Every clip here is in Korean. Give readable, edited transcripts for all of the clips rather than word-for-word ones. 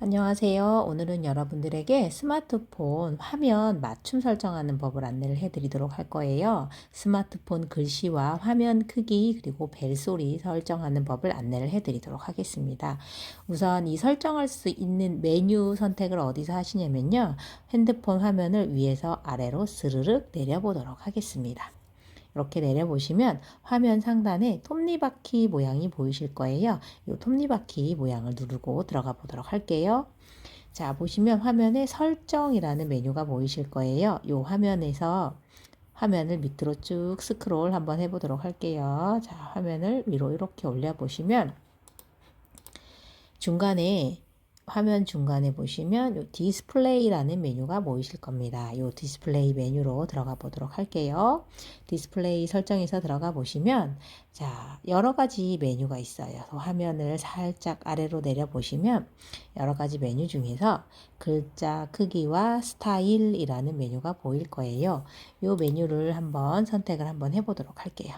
안녕하세요. 오늘은 여러분들에게 스마트폰 화면 맞춤 설정하는 법을 안내를 해드리도록 할 거예요. 스마트폰 글씨와 화면 크기 그리고 벨소리 설정하는 법을 안내를 해드리도록 하겠습니다. 우선 이 설정할 수 있는 메뉴 선택을 어디서 하시냐면요. 핸드폰 화면을 위에서 아래로 스르륵 내려보도록 하겠습니다. 이렇게 내려보시면 화면 상단에 톱니바퀴 모양이 보이실 거예요. 이 톱니바퀴 모양을 누르고 들어가 보도록 할게요. 자, 보시면 화면에 설정이라는 메뉴가 보이실 거예요. 이 화면에서 화면을 밑으로 쭉 스크롤 한번 해보도록 할게요. 자, 화면을 위로 이렇게 올려보시면 중간에 화면 중간에 보시면 요 디스플레이라는 메뉴가 보이실 겁니다. 요 디스플레이 메뉴로 들어가 보도록 할게요. 디스플레이 설정에서 들어가 보시면 자, 여러 가지 메뉴가 있어요. 화면을 살짝 아래로 내려 보시면 여러 가지 메뉴 중에서 글자 크기와 스타일이라는 메뉴가 보일 거예요. 요 메뉴를 한번 선택을 한번 해보도록 할게요.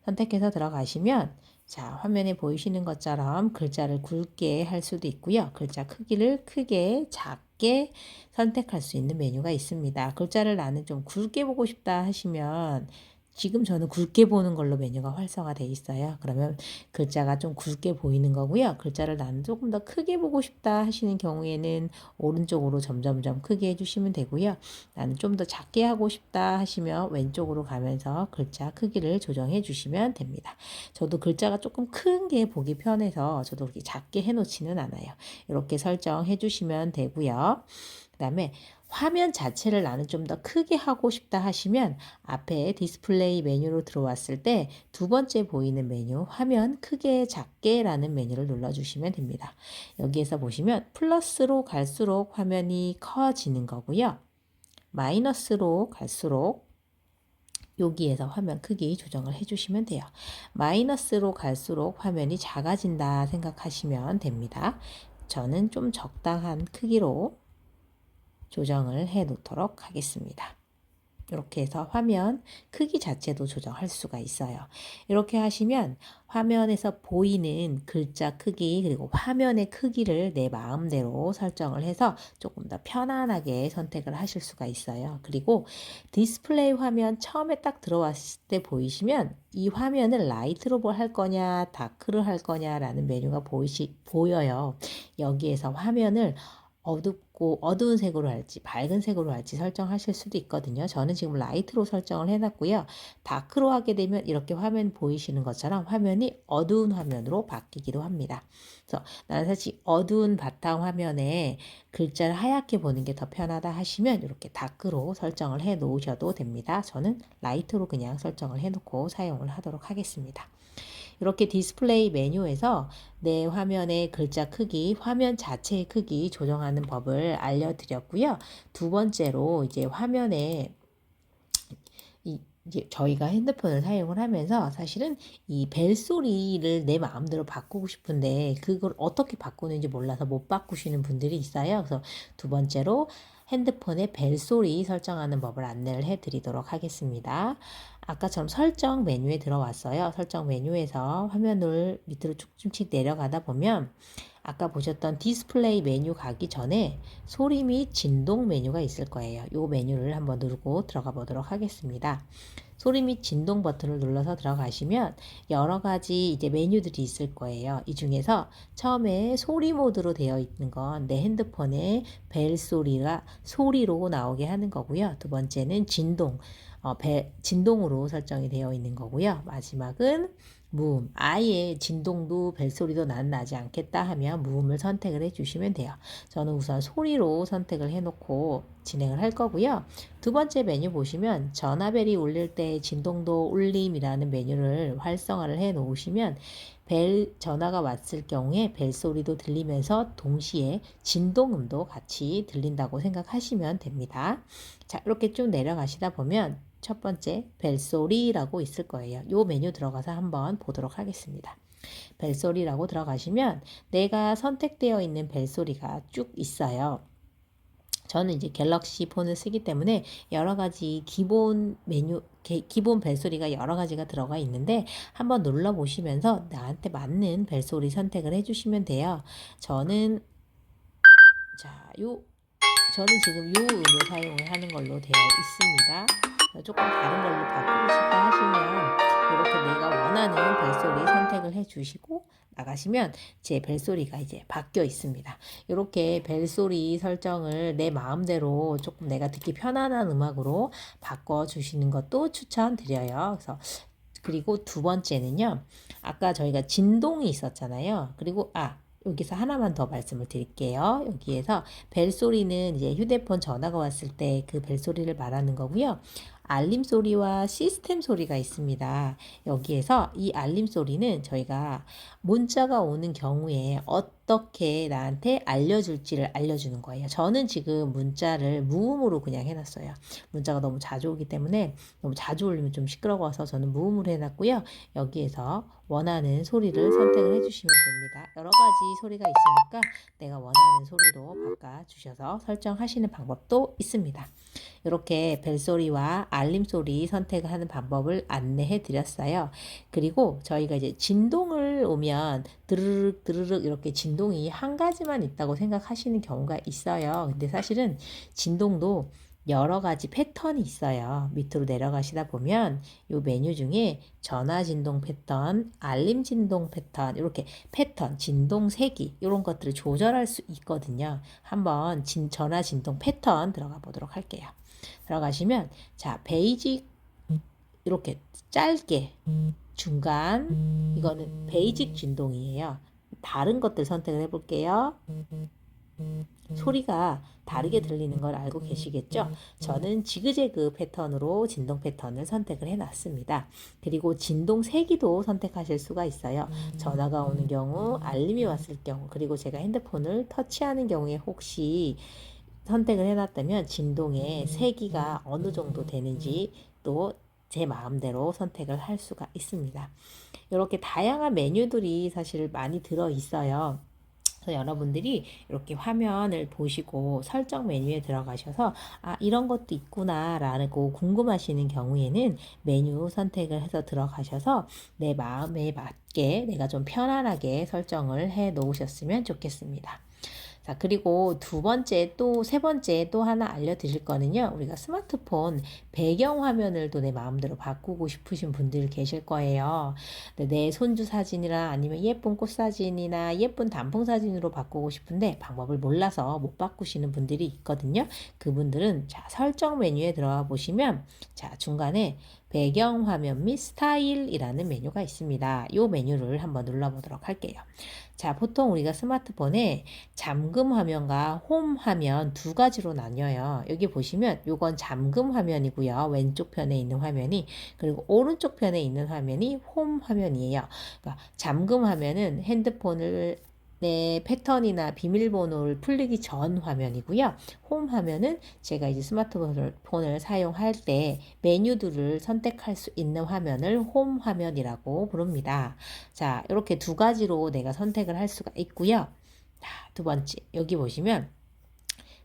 선택해서 들어가시면 자, 화면에 보이시는 것처럼 글자를 굵게 할 수도 있고요. 글자 크기를 크게, 작게 선택할 수 있는 메뉴가 있습니다. 글자를 나는 좀 굵게 보고 싶다 하시면 지금 저는 굵게 보는 걸로 메뉴가 활성화되어 있어요. 그러면 글자가 좀 굵게 보이는 거고요. 글자를 나는 조금 더 크게 보고 싶다 하시는 경우에는 오른쪽으로 점점점 크게 해주시면 되고요. 나는 좀 더 작게 하고 싶다 하시면 왼쪽으로 가면서 글자 크기를 조정해 주시면 됩니다. 저도 글자가 조금 큰 게 보기 편해서 저도 그렇게 작게 해놓지는 않아요. 이렇게 설정해 주시면 되고요. 그 다음에 화면 자체를 나는 좀 더 크게 하고 싶다 하시면 앞에 디스플레이 메뉴로 들어왔을 때 두 번째 보이는 메뉴 화면 크게 작게 라는 메뉴를 눌러주시면 됩니다. 여기에서 보시면 플러스로 갈수록 화면이 커지는 거고요. 마이너스로 갈수록 여기에서 화면 크기 조정을 해주시면 돼요. 마이너스로 갈수록 화면이 작아진다 생각하시면 됩니다. 저는 좀 적당한 크기로 조정을 해 놓도록 하겠습니다. 이렇게 해서 화면 크기 자체도 조정할 수가 있어요. 이렇게 하시면 화면에서 보이는 글자 크기 그리고 화면의 크기를 내 마음대로 설정을 해서 조금 더 편안하게 선택을 하실 수가 있어요. 그리고 디스플레이 화면 처음에 딱 들어왔을 때 보이시면 이 화면을 라이트로 할 거냐 다크로 할 거냐라는 메뉴가 보여요. 여기에서 화면을 어둡고 어두운 색으로 할지 밝은 색으로 할지 설정하실 수도 있거든요. 저는 지금 라이트로 설정을 해놨고요. 다크로 하게 되면 이렇게 화면 보이시는 것처럼 화면이 어두운 화면으로 바뀌기도 합니다. 그래서 나는 사실 어두운 바탕 화면에 글자를 하얗게 보는 게 더 편하다 하시면 이렇게 다크로 설정을 해 놓으셔도 됩니다. 저는 라이트로 그냥 설정을 해 놓고 사용을 하도록 하겠습니다. 이렇게 디스플레이 메뉴에서 내 화면의 글자 크기, 화면 자체의 크기 조정하는 법을 알려드렸고요. 두 번째로 이제 화면에 이제 저희가 핸드폰을 사용을 하면서 사실은 이 벨소리를 내 마음대로 바꾸고 싶은데 그걸 어떻게 바꾸는지 몰라서 못 바꾸시는 분들이 있어요. 그래서 두 번째로 핸드폰의 벨소리 설정하는 법을 안내를 해드리도록 하겠습니다. 아까처럼 설정 메뉴에 들어왔어요. 설정 메뉴에서 화면을 밑으로 쭉쭉 내려가다 보면 아까 보셨던 디스플레이 메뉴 가기 전에 소리 및 진동 메뉴가 있을 거예요. 이 메뉴를 한번 누르고 들어가 보도록 하겠습니다. 소리 및 진동 버튼을 눌러서 들어가시면 여러 가지 이제 메뉴들이 있을 거예요. 이 중에서 처음에 소리 모드로 되어 있는 건 내 핸드폰의 벨 소리가 소리로 나오게 하는 거고요. 두 번째는 진동으로 설정이 되어 있는 거고요. 마지막은 무음, 아예 진동도 벨소리도 난 나지 않겠다 하면 무음을 선택을 해주시면 돼요. 저는 우선 소리로 선택을 해놓고 진행을 할 거고요. 두 번째 메뉴 보시면 전화벨이 울릴 때 진동도 울림이라는 메뉴를 활성화를 해 놓으시면 전화가 왔을 경우에 벨소리도 들리면서 동시에 진동음도 같이 들린다고 생각하시면 됩니다. 자, 이렇게 쭉 내려가시다 보면 첫 번째 벨소리라고 있을 거예요. 이 메뉴 들어가서 한번 보도록 하겠습니다. 벨소리라고 들어가시면 내가 선택되어 있는 벨소리가 쭉 있어요. 저는 이제 갤럭시 폰을 쓰기 때문에 여러 가지 기본 벨소리가 여러 가지가 들어가 있는데 한번 눌러 보시면서 나한테 맞는 벨소리 선택을 해주시면 돼요. 저는 자, 저는 지금 요 음료 사용을 하는 걸로 되어 있습니다. 조금 다른 걸로 바꾸고 싶다 하시면 이렇게 내가 원하는 벨소리 선택을 해주시고 나가시면 제 벨소리가 이제 바뀌어 있습니다. 이렇게 벨소리 설정을 내 마음대로 조금 내가 듣기 편안한 음악으로 바꿔주시는 것도 추천드려요. 그리고 두 번째는요. 아까 저희가 진동이 있었잖아요. 그리고 여기서 하나만 더 말씀을 드릴게요. 여기에서 벨소리는 이제 휴대폰 전화가 왔을 때 그 벨소리를 말하는 거고요. 알림 소리와 시스템 소리가 있습니다. 여기에서 이 알림 소리는 저희가 문자가 오는 경우에 어떻게 나한테 알려줄지를 알려주는 거예요. 저는 지금 문자를 무음으로 그냥 해놨어요. 문자가 너무 자주 오기 때문에 너무 자주 울리면 좀 시끄러워서 저는 무음으로 해놨고요. 여기에서 원하는 소리를 선택을 해주시면 됩니다. 여러 가지 소리가 있으니까 내가 원하는 소리로 바꿔주셔서 설정하시는 방법도 있습니다. 이렇게 벨소리와 알림소리 선택하는 방법을 안내해 드렸어요. 그리고 저희가 이제 진동을 오면 드르륵 드르륵 이렇게 진동이 한 가지만 있다고 생각하시는 경우가 있어요. 근데 사실은 진동도 여러 가지 패턴이 있어요. 밑으로 내려가시다 보면 이 메뉴 중에 전화 진동 패턴, 알림 진동 패턴, 이렇게 패턴, 진동 세기 이런 것들을 조절할 수 있거든요. 한번 전화 진동 패턴 들어가 보도록 할게요. 들어가시면 자 베이직 이렇게 짧게 중간 이거는 베이직 진동이에요. 다른 것들 선택을 해볼게요. 소리가 다르게 들리는 걸 알고 계시겠죠? 저는 지그재그 패턴으로 진동 패턴을 선택을 해놨습니다. 그리고 진동 세기도 선택하실 수가 있어요. 전화가 오는 경우, 알림이 왔을 경우, 그리고 제가 핸드폰을 터치하는 경우에 혹시 선택을 해놨다면 진동의 세기가 어느 정도 되는지 또 제 마음대로 선택을 할 수가 있습니다. 이렇게 다양한 메뉴들이 사실 많이 들어 있어요. 그래서 여러분들이 이렇게 화면을 보시고 설정 메뉴에 들어가셔서 이런 것도 있구나 라고 궁금하시는 경우에는 메뉴 선택을 해서 들어가셔서 내 마음에 맞게 내가 좀 편안하게 설정을 해 놓으셨으면 좋겠습니다. 자, 그리고 세 번째 또 하나 알려드릴 거는요. 우리가 스마트폰 배경화면을 내 마음대로 바꾸고 싶으신 분들 계실 거예요. 내 손주 사진이나 아니면 예쁜 꽃 사진이나 예쁜 단풍 사진으로 바꾸고 싶은데 방법을 몰라서 못 바꾸시는 분들이 있거든요. 그분들은 자, 설정 메뉴에 들어가 보시면 자, 중간에 배경화면 및 스타일이라는 메뉴가 있습니다. 이 메뉴를 한번 눌러보도록 할게요. 자, 보통 우리가 스마트폰에 잠금 화면과 홈 화면 두 가지로 나뉘어요. 여기 보시면 이건 잠금 화면이고요. 왼쪽 편에 있는 화면이, 그리고 오른쪽 편에 있는 화면이 홈 화면이에요. 그러니까 잠금 화면은 핸드폰을 내 패턴이나 비밀번호를 풀리기 전 화면이고요. 홈 화면은 제가 이제 스마트폰을 사용할 때 메뉴들을 선택할 수 있는 화면을 홈 화면이라고 부릅니다. 자, 이렇게 두 가지로 내가 선택을 할 수가 있고요. 자, 두 번째, 여기 보시면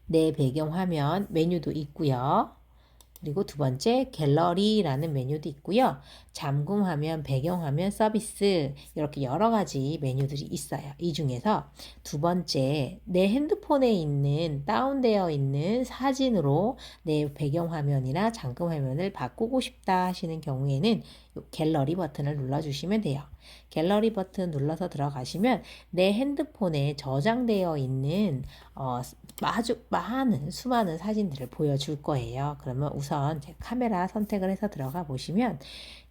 내 배경 화면 메뉴도 있고요. 그리고 두 번째 갤러리라는 메뉴도 있고요. 잠금 화면, 배경 화면, 서비스 이렇게 여러 가지 메뉴들이 있어요. 이 중에서 두 번째 내 핸드폰에 있는 다운되어 있는 사진으로 내 배경 화면이나 잠금 화면을 바꾸고 싶다 하시는 경우에는 갤러리 버튼을 눌러주시면 돼요. 갤러리 버튼 눌러서 들어가시면 내 핸드폰에 저장되어 있는 아주 수많은 사진들을 보여줄 거예요. 그러면 우선 카메라 선택을 해서 들어가 보시면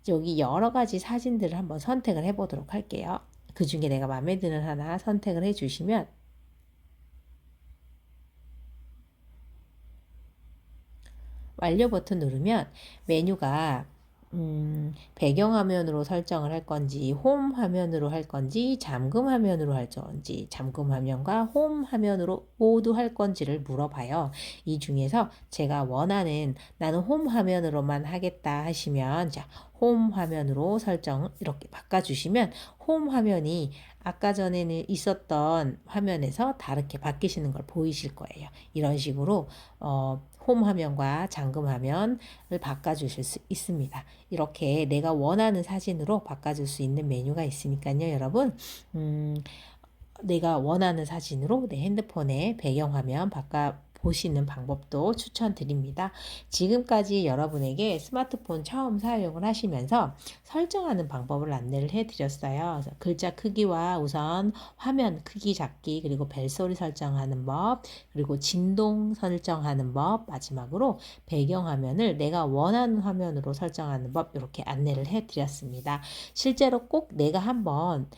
여기 여러 가지 사진들을 한번 선택을 해 보도록 할게요. 그 중에 내가 마음에 드는 하나 선택을 해 주시면 완료 버튼 누르면 메뉴가 배경화면으로 설정을 할 건지 홈 화면으로 할 건지 잠금 화면으로 할 건지 잠금 화면과 홈 화면으로 모두 할 건지를 물어봐요. 이 중에서 제가 원하는 나는 홈 화면으로만 하겠다 하시면 자, 홈 화면으로 설정 이렇게 바꿔주시면 홈 화면이 아까 전에는 있었던 화면에서 다르게 바뀌시는 걸 보이실 거예요. 이런 식으로 홈 화면과 잠금 화면을 바꿔주실 수 있습니다. 이렇게 내가 원하는 사진으로 바꿔줄 수 있는 메뉴가 있으니까요, 여러분. 내가 원하는 사진으로 내 핸드폰에 배경화면 바꿔 보시는 방법도 추천드립니다. 지금까지 여러분에게 스마트폰 처음 사용을 하시면서 설정하는 방법을 안내를 해드렸어요. 그래서 글자 크기와 우선 화면 크기 작기, 그리고 벨소리 설정하는 법, 그리고 진동 설정하는 법, 마지막으로 배경화면을 내가 원하는 화면으로 설정하는 법, 이렇게 안내를 해드렸습니다. 실제로 꼭 내가 한번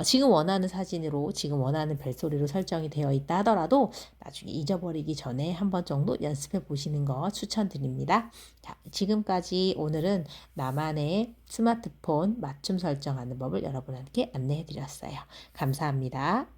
지금 원하는 사진으로 지금 원하는 벨소리로 설정이 되어 있다 하더라도 나중에 잊어버리기 전에 한 번 정도 연습해 보시는 거 추천드립니다. 자, 지금까지 오늘은 나만의 스마트폰 맞춤 설정하는 법을 여러분께 안내해 드렸어요. 감사합니다.